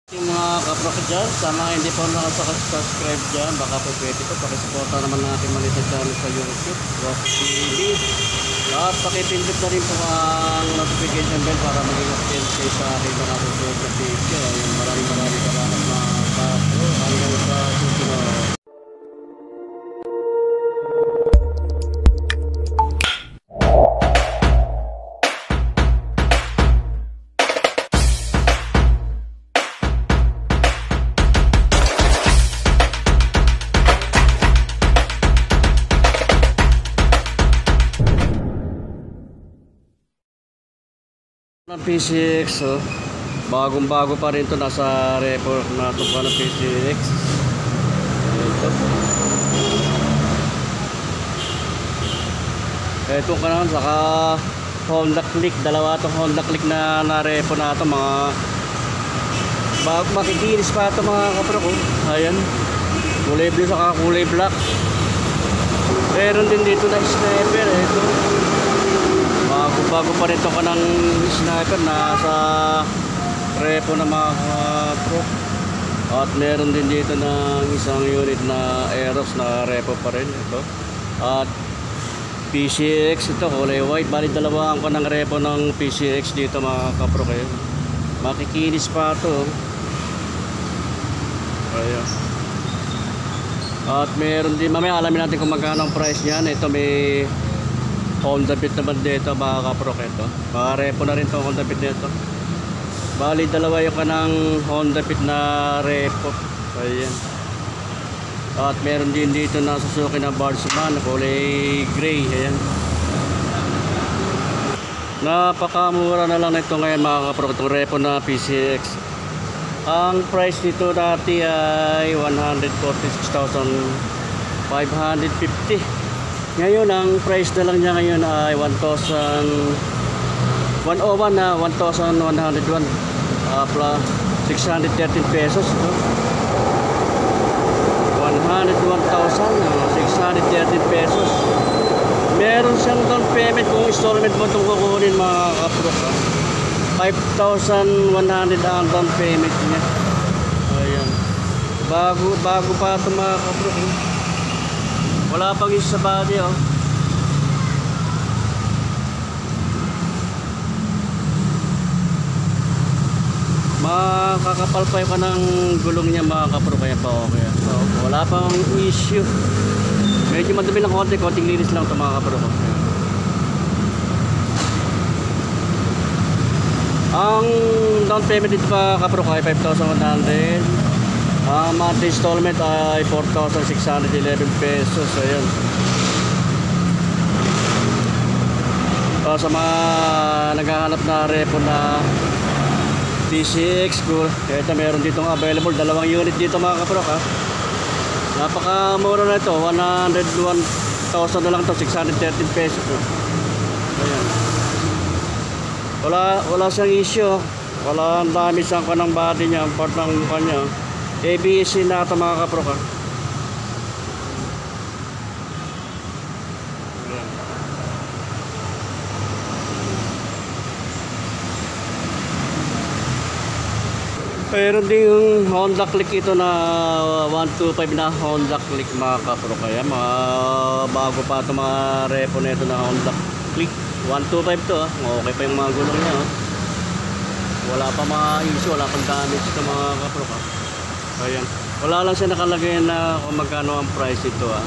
Yung mga kapro dyan, sa mga hindi po nakasubscribe dyan, baka po pwede po, pakisuporta naman natin maliit channel sa YouTube, Rock TV. At pakipindot na rin po ang notification bell para maging update kayo sa aking mga susunod na video. Maraming salamat mga kapro. Hanggang sa susunod. Ng PCX, oh. Bagong-bago pa rin to, nasa report na ito pa ng PCX. Ito ka naman, saka Honda Click, dalawa itong Honda Click na na-repo na ito, mga makikinis pa ito mga kapro ko. Ayan, kulay blue saka kulay black. Meron din dito na sniper, ito. Bago pa rin ito ka ng sniper, nasa repo na mga pro. At meron din dito ng isang unit na Aerox na repo pa rin ito. At PCX ito, kulay white. Bali dalawa ang ng repo ng PCX dito mga kapro kayo. Makikinis pa ito. Ayan. At meron din, mamaya alamin natin kung magkano ang price niyan. Ito may Honda Beat naman dito mga kapro ito. Mga repo na rin itong Honda Beat dito. Bali dalawa yung kanang Honda Beat na repo. Ayan. At meron din dito na Suzuki na Bardsman, kulay gray. Ayan. Napakamura na lang ito ngayon mga kapro, itong repo na PCX. Ang price nito dati ay 146,550. Ngayon ang price na lang niya ngayon ay 101 na 1,101 plus 613 pesos. 101,613 pesos. Meron siyang down payment kung installment mo itong kukunin mga kapro. 5,100 ang down payment niya. Ayan. Bago pa ito mga kapro. Wala pang isa sa body, oh. Makakapal pa yung kanang gulong niya mga kapro, kaya pa okay. So, wala pang issue. Medyo madumi ng konting linis lang ito mga kapro. Ang down payment dito pa kapro ay 5,100. Monthly installment ay 4,611 pesos. Ayan. Sa mga naghahanap na repo na PCX cool, ito meron ditong available, dalawang unit dito mga kapro ha. Napakamura na ito, 101,000 na lang ito, 613 pesos. Ayan. Wala siyang issue. Wala ang dami siyang kanang body niya, ang part ng mukha niya. ABS na ito mga kapro ka. Pero din yung Honda Click ito na 125 na Honda Click mga kapro, kaya mga bago pa ito mga repo na ito na Honda Click 125 to ha. Okay pa yung mga gulong niya ha. Wala pa mga issue, wala pang damage ito mga kapro ka. Ayan. Wala lang siya nakalagay na kung magkano ang price ito ah.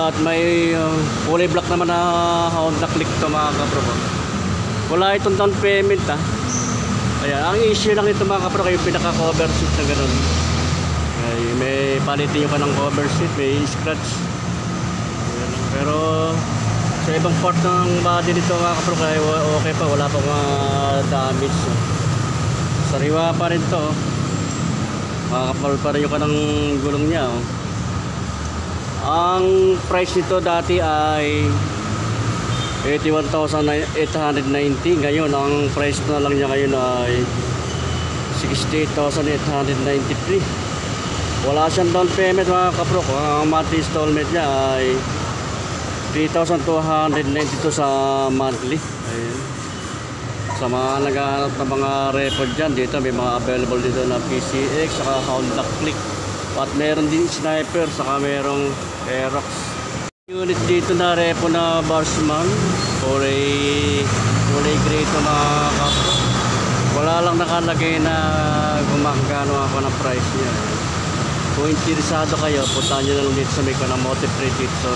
At may kulay black naman na Honda Click ito mga kapro ko. Wala itong down payment ah. Ayan. Ang issue lang ito mga kapro, yung pinaka cover sheet na gano'n. Ay, may palitin yung kanang cover sheet, may scratch. Ayan. Pero sa ibang part ng body nito mga kapro, okay pa, wala pa mga damage. Sariwa pa rin to. Makakapal pa rin yung kanang gulong niya oh. Ang price nito dati ay 81,890. Ngayon ang price na lang niya ngayon ay 68,893. Wala siyang down payment mga kapro. Ang monthly installment niya ay 3,292 sa monthly. Ayan. Sa mga naghahanap ng mga repo dyan, dito may mga available dito na PCX, saka Honda Click. At meron din Sniper, saka merong Aerox. Unit dito na repo na Barsman, kulay gray ito mga kapro. Wala lang nakalagay na gumagano ako ng price niya. Kung interesado kayo, punta nyo na lang dito sa may kanang Motive Trade dito sa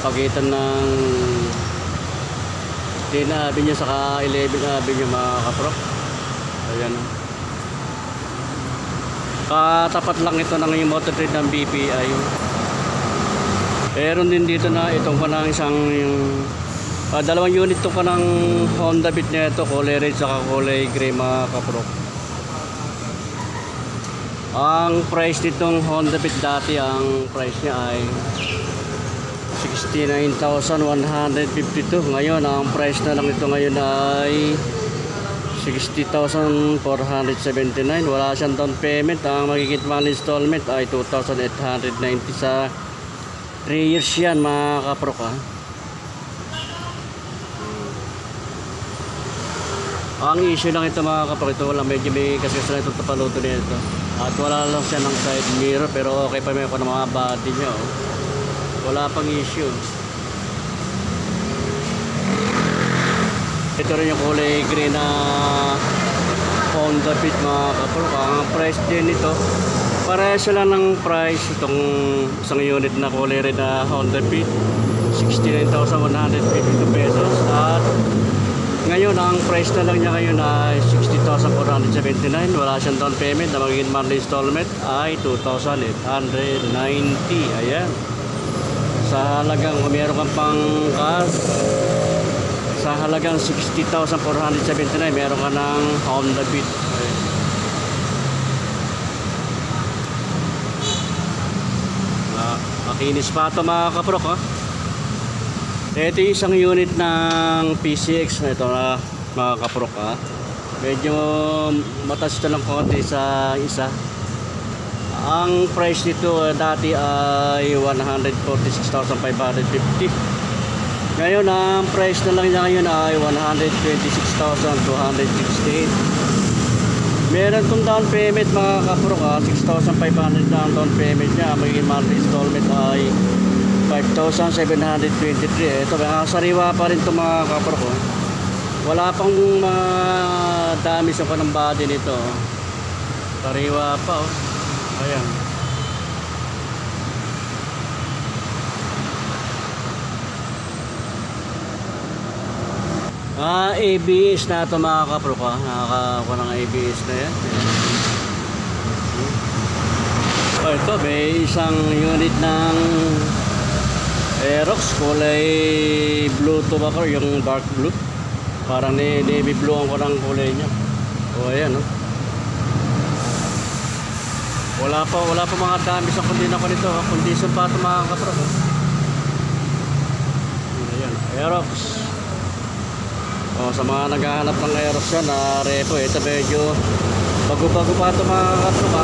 pagitan ng 10 Avenue saka 11 Avenue mga kapro. Ayan. Katapat lang ito ng yung Motor Trade ng BPI. Meron din dito na itong kanang isang dalawang unit itong kanang Honda Beat na ito, kulay red saka kulay gray mga kapro. Ang price nitong Honda Beat dati, ang price niya ay 69,152. Ngayon ang price na lang nito ngayon ay 60,479. Wala siyang down payment. Ang magiging monthly installment ay 2,890 sa 3 years yan mga kaprok ha. Ang issue lang ito mga kaprok, ito wala, medyo may kasagasan itong tapaluto nito. At wala lang siya ng side mirror, pero okay pa may ako ng mga body niya oh. Wala pang issue. Ito rin yung kulay green na Honda Beat mga kapro. Ang price din nito, parehas lang ng price itong isang unit na kulay red na Honda Beat, 69,152 pesos. At ngayon ang price na lang niya ngayon ay 60,479. Wala siyang down payment. Na magiging monthly installment ay 2,890. Ayan. Sa halagang, kung meron kang pang cash, sa halagang 60,479, meron ka ng Honda Beat. Makinis pa ito mga kaprok ha. Ito yung isang unit ng PCX na ito na mga kaprok ha. Medyo mataas ito ng konti sa isa. Ang price nito dati ay 146,550. Ngayon ang price na lang niya ngayon ay 126,268. Meron itong down payment mga kapro ka, 6,500 down payment niya. Magiging monthly installment ay 5,723. Ito sariwa pa rin itong mga kapro ko. Wala pang damage pa ng body nito. Sariwa pa oh. Ayan. ABS na ito mga kapro ka. Nakakakuha ng ABS na yan. Ito may isang unit ng Aerox, kulay blue to ba, yung dark blue. Parang navy blue ang kurang kulay niya. O ayan no. Wala pa mga dami sa kondina ko nito. Condition pa ito mga kapro. Ayan, Aerox. Sa mga naghahanap ng Aerox yan na repo, ito medyo bago-bago pa ito mga kapro ha.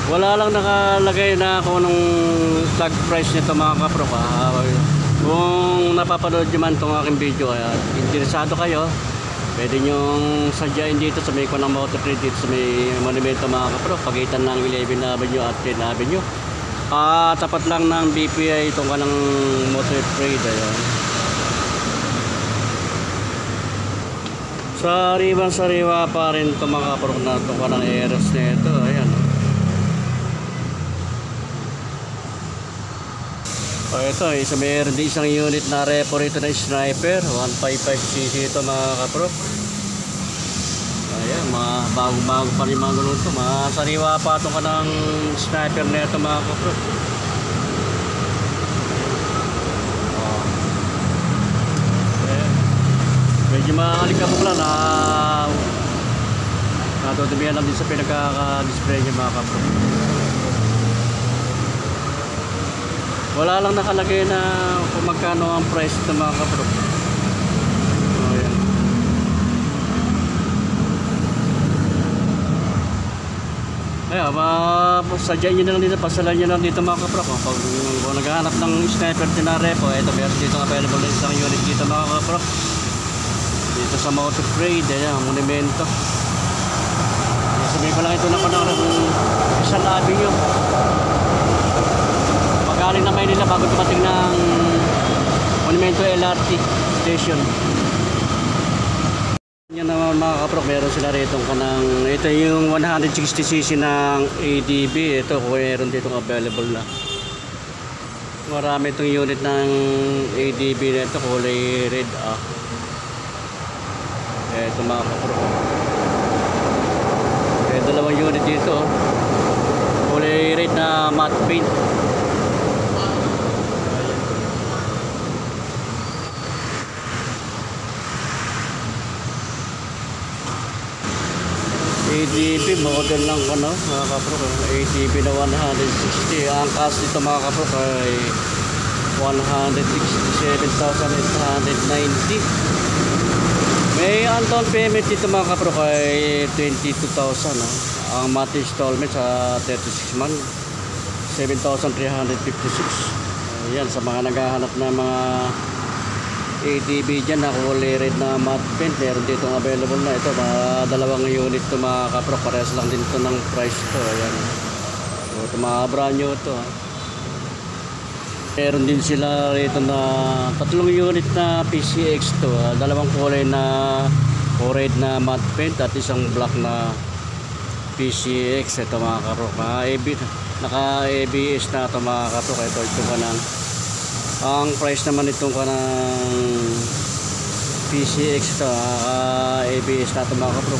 Wala lang nakalagay na kung anong tag price nito mga kapro ha. Kung napapanood nyo man itong aking video at interesado kayo, pwede nyong sadyain dito sa may Kanang Motor Trade dito sa may monumento mga kapro, pagitan ng 11 Avenue at 10 Avenue. Tapat lang ng BPI itong Kanang Motor Trade. Ayan. Sariwa pa rin itong mga kapro na itong Kanang Aerox na ito. Ayan. Ito, meron din isang unit na repo rito na Sniper 155cc ito mga kapro. Ayan, mga bago-bago pa rin mga gulong ito. Mga sariwa pa itong Kanang Sniper na ito mga kapro. Medyo makalikabok lang na natutumihan lang din sa pinagkaka-display niya mga kapro. Wala lang nakalagay na kung magkano ang price ng mga kapro. Ayan. Kaya, sadyain nyo na lang dito, pasalan nyo na lang dito mga kapro. Kung naghahanap ng sniper din na repo, ito meron dito available na isang unit dito mga kapro. Dito sa Motor Trade, ayan, monumento. Sabihin ko lang ito na panahon ng isang avenue. Pagaling na Maynila bago dumating ng monumento LRT station. Yan naman mga kaprok, meron sila rito kanang, ito yung 160cc ng ADB. Ito kung meron dito available na. Marami itong unit ng ADB na ito, kulay red ito mga kaprok. Dalawang unit dito, kulay red na matte paint. ADB model lang mga kapro, ADB na 160. Ang cost dito mga kapro ay 167,890. May down payment dito mga kapro ay 22,000. Ang monthly installment sa 36 months 7,356. Ayan, sa mga naghahanap na mga ADB dyan na kulay red na matte paint, meron dito available na. Ito dalawang unit to mga kapro, parehas lang din to ng price to. Ayan, ito mga brand new to. Meron din sila rito na tatlong unit na PCX to, dalawang kulay na red na matte paint at isang black na PCX. Ito mga kapro, naka ABS na ito mga kapro. Ito ka ng ang price naman itong kanang PCX ito, ABS na ito mga kapro.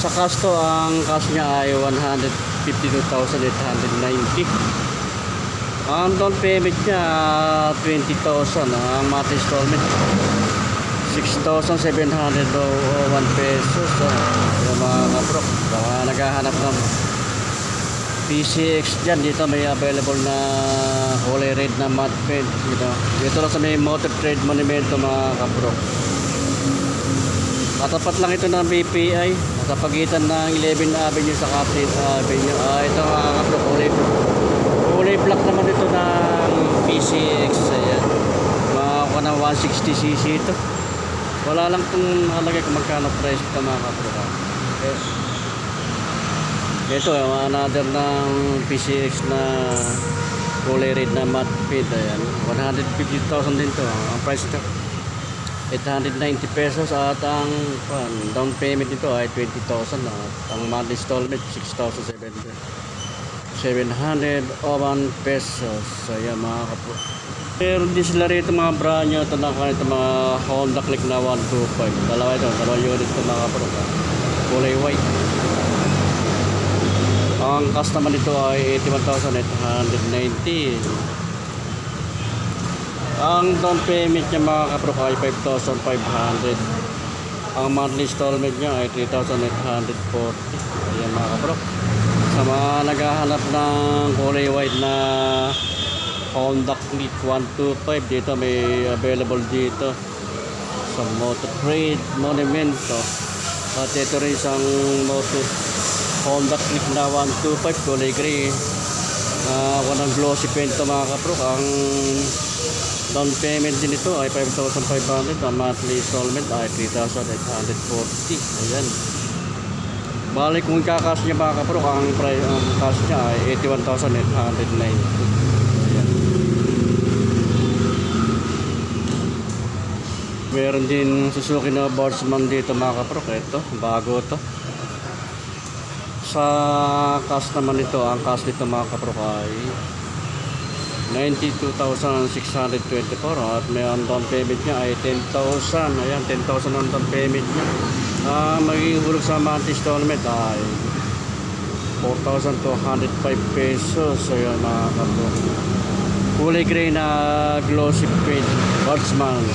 Sa cash to, ang cash niya ay 152,890. Ang down payment niya 20,000. Ang monthly installment 6,701 pesos. Yung mga kapro, naghahanap ng PCX dyan, dito may available na kulay red na matte paint. Dito lang sa may Motor Trade monumento mga kapro. Katapat lang ito ng BPI, sa pagitan ng 11 Avenue sa Captain Avenue. Ito mga kapro, kulay black naman ito ng PCX. Ayan, makakuha ng 160cc ito. Wala lang itong halagay kung magkano price ito mga kapro. Ito another ng PCX na kulay red na matte paint. Ayan, 150,000 din to. Ang price ito 890 pesos at ang down payment nito ay 20,000. Ang monthly installment 6,701 pesos. Ayan mga kapro. Meron din sila rito mga brand nyo. Ito na kanito mga Honda Click na 125. Dalawang unit ito mga kapro. Kulay white. Ang cost naman nito ay 81,890. Ang down payment niya mga kapro ay 5,500. Ang monthly installment niya ay 3,840. Ayan mga kapro. Sa mga naghahanap ng kulay white na Honda Click 125, dito may available dito sa Motor Trade monumento. At ito rin isang Honda Click na 125 kulay gray, walang glossy paint to mga kapro. Ang down payment din ito ay 5,500. Ang monthly installment ay 3,840. Ayan, balik kung kakas niya mga kapro, ang cash niya ay 81,890. Meron din Suzuki na Boardsman dito mga kapro. Ito bago to. Sa cash naman ito, ang cash nito mga kapro ay 92,624 at may down payment niya ay 10,000. Ayan, 10,000 ang down payment niya. Magiging hulog sa monthly installment ay 4,205 pesos. Ayan mga kapro, kulay gray na glossy paint Boardsman.